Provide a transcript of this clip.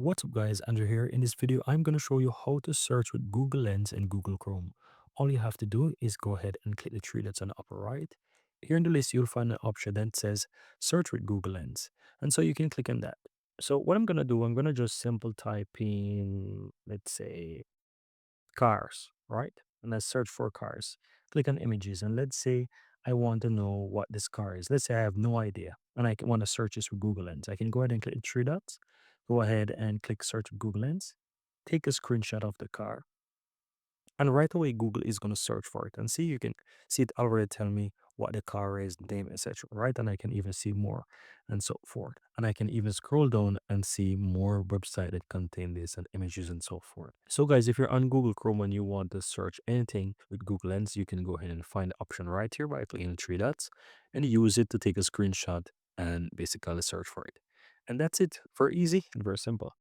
What's up guys, Andrew here. In this video, I'm going to show you how to search with Google Lens and Google Chrome. All you have to do is go ahead and click the tree that's on the upper right. Here in the list, you'll find an option that says search with Google Lens. And so you can click on that. So what I'm going to do, I'm going to just simple type in, let's say, cars, right? And let's search for cars. Click on images and let's say I want to know what this car is. Let's say I have no idea and I want to search this with Google Lens. I can go ahead and click the three dots, go ahead and click search with Google Lens, take a screenshot of the car, and right away, Google is going to search for it and see, you can see it already tell me what the car is, name, etc. Right. And I can even see more and so forth. And I can even scroll down and see more websites that contain this and images and so forth. So guys, if you're on Google Chrome and you want to search anything with Google Lens, you can go ahead and find the option right here by clicking the three dots and use it to take a screenshot and basically search for it. And that's it. Very easy and very simple.